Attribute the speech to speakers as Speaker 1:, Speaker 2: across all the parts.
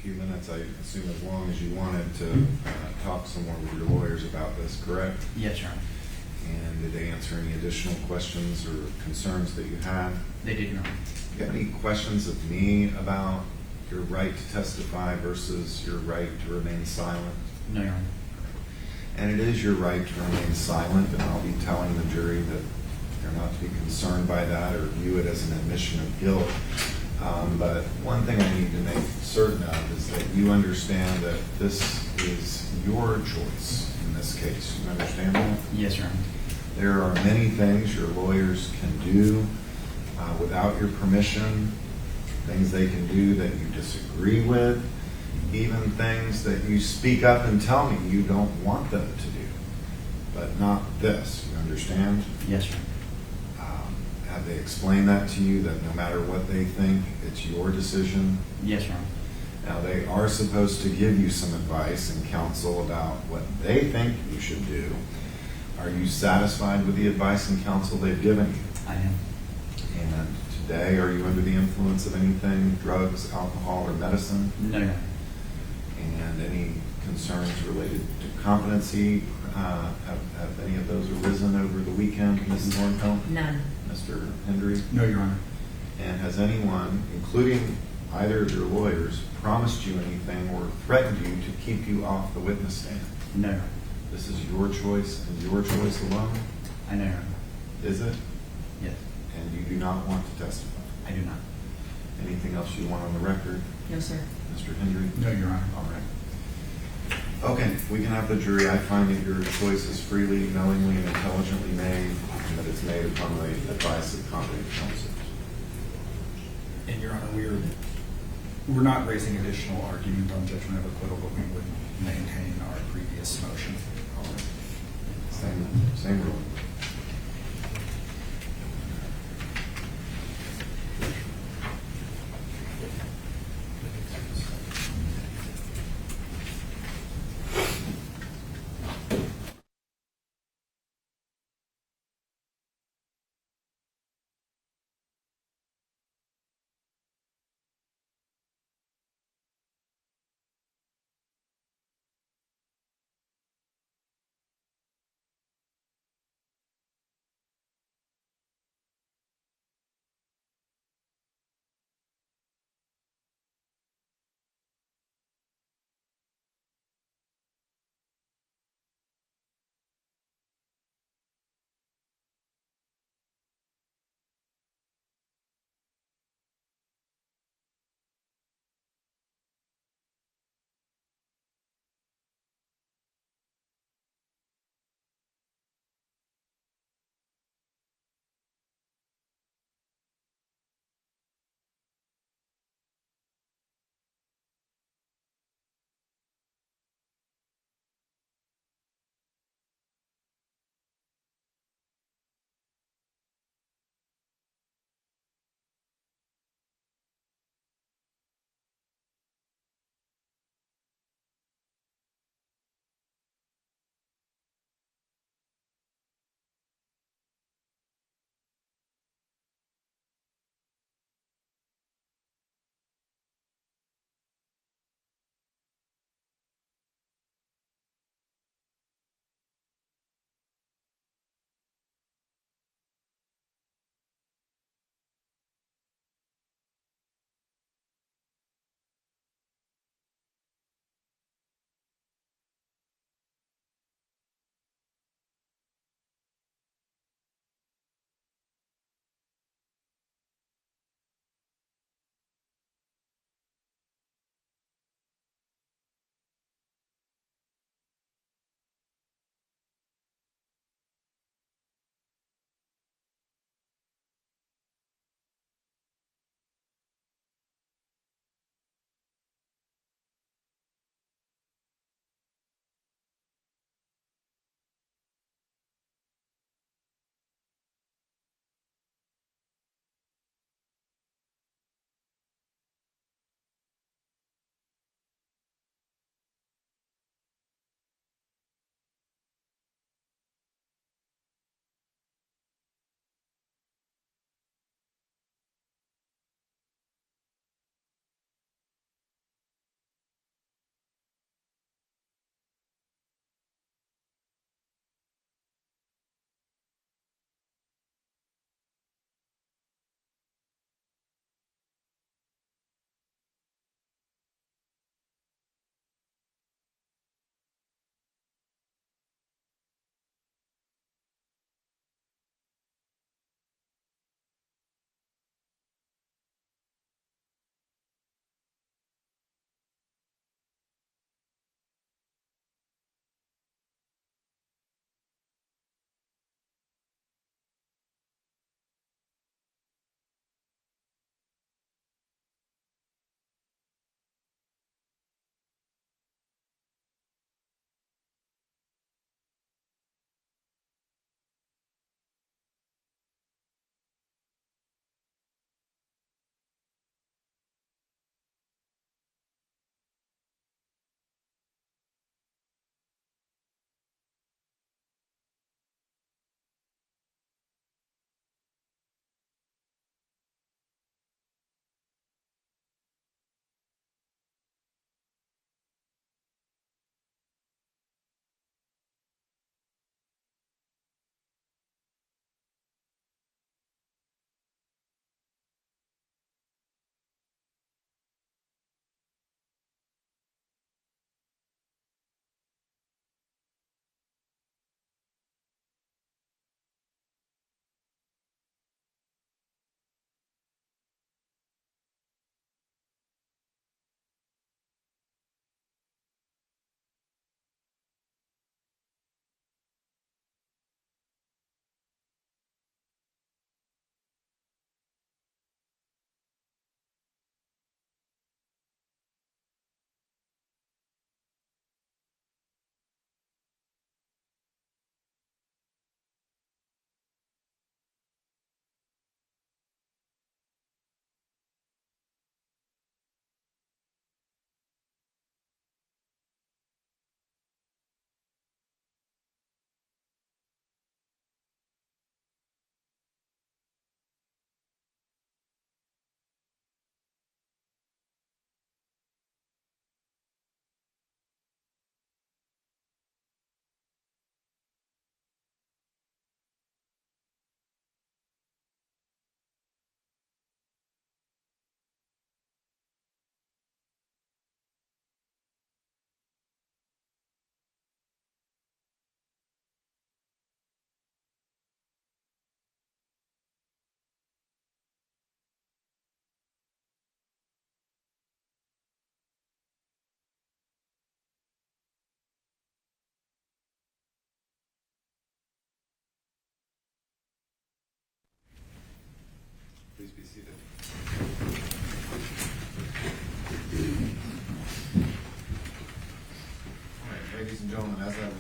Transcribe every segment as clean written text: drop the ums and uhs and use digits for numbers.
Speaker 1: few minutes, I assume, as long as you wanted to talk some more with your lawyers about this, correct?
Speaker 2: Yes, Your Honor.
Speaker 1: And did they answer any additional questions or concerns that you had?
Speaker 2: They did, Your Honor.
Speaker 1: Do you have any questions of me about your right to testify versus your right to remain silent?
Speaker 2: No, Your Honor.
Speaker 1: And it is your right to remain silent, and I'll be telling the jury that they're not to be concerned by that or view it as an admission of guilt. But one thing I need to make certain of is that you understand that this is your choice in this case. You understand that?
Speaker 2: Yes, Your Honor.
Speaker 1: There are many things your lawyers can do without your permission, things they can do that you disagree with, even things that you speak up and tell me you don't want them to do, but not this. You understand?
Speaker 2: Yes, Your Honor.
Speaker 1: Have they explained that to you, that no matter what they think, it's your decision?
Speaker 2: Yes, Your Honor.
Speaker 1: Now, they are supposed to give you some advice and counsel about what they think you should do. Are you satisfied with the advice and counsel they've given you?
Speaker 2: I am.
Speaker 1: And today, are you under the influence of anything, drugs, alcohol, or medicine?
Speaker 2: No, Your Honor.
Speaker 1: And any concerns related to competency? Have any of those arisen over the weekend, Mrs. Hornfeld?
Speaker 3: None.
Speaker 1: Mr. Hendry?
Speaker 4: No, Your Honor.
Speaker 1: And has anyone, including either of your lawyers, promised you anything or threatened you to keep you off the witness stand?
Speaker 2: No, Your Honor.
Speaker 1: This is your choice and your choice alone?
Speaker 2: I know, Your Honor.
Speaker 1: Is it?
Speaker 2: Yes.
Speaker 1: And you do not want to testify?
Speaker 2: I do not.
Speaker 1: Anything else you want on the record,
Speaker 3: No, sir.
Speaker 1: Mr. Hendry?
Speaker 4: No, Your Honor.
Speaker 1: All right. Okay, we can have the jury. I find that your choice is freely, knowingly, and intelligently made, and that it's made upon the advice of competent counsel.
Speaker 4: And Your Honor, we're not raising additional argument on judgment of acquittal, but we would maintain our previous motion.
Speaker 1: All right. Same rule.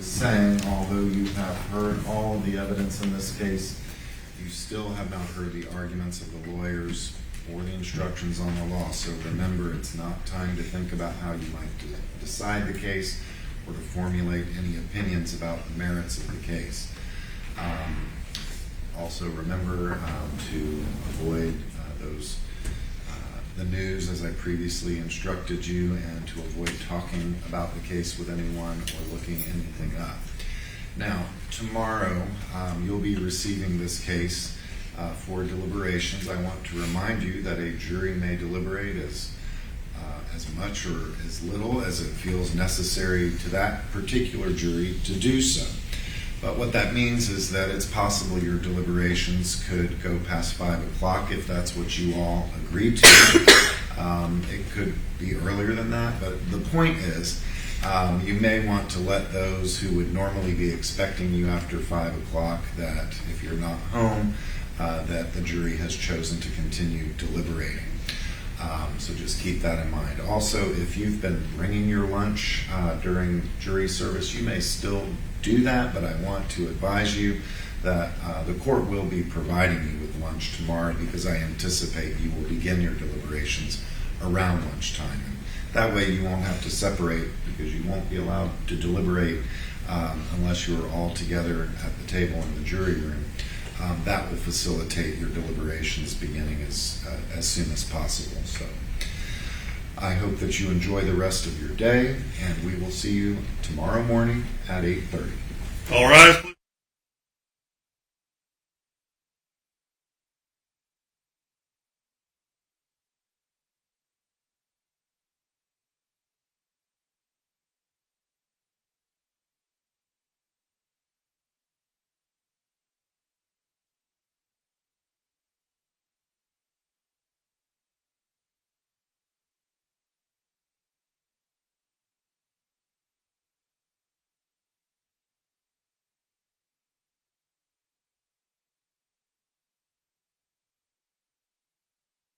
Speaker 1: was saying, although you have heard all of the evidence in this case, you still have not heard the arguments of the lawyers or the instructions on the law. So remember, it's not time to think about how you might decide the case or to formulate any opinions about the merits of the case. Also remember to avoid the news as I previously instructed you, and to avoid talking about the case with anyone or looking anything up. Now, tomorrow you'll be receiving this case for deliberations. I want to remind you that a jury may deliberate as much or as little as it feels necessary to that particular jury to do so. But what that means is that it's possible your deliberations could go past 5 o'clock if that's what you all agreed to. It could be earlier than that, but the point is you may want to let those who would normally be expecting you after 5 o'clock, that if you're not home, that the jury has chosen to continue deliberating. So just keep that in mind. Also, if you've been bringing your lunch during jury service, you may still do that, but I want to advise you that the court will be providing you with lunch tomorrow, because I anticipate you will begin your deliberations around lunchtime. And that way you won't have to separate, because you won't be allowed to deliberate unless you're all together at the table in the jury room. That will facilitate your deliberations beginning as soon as possible. So I hope that you enjoy the rest of your day, and we will see you tomorrow morning at 8:30.
Speaker 3: All rise, please.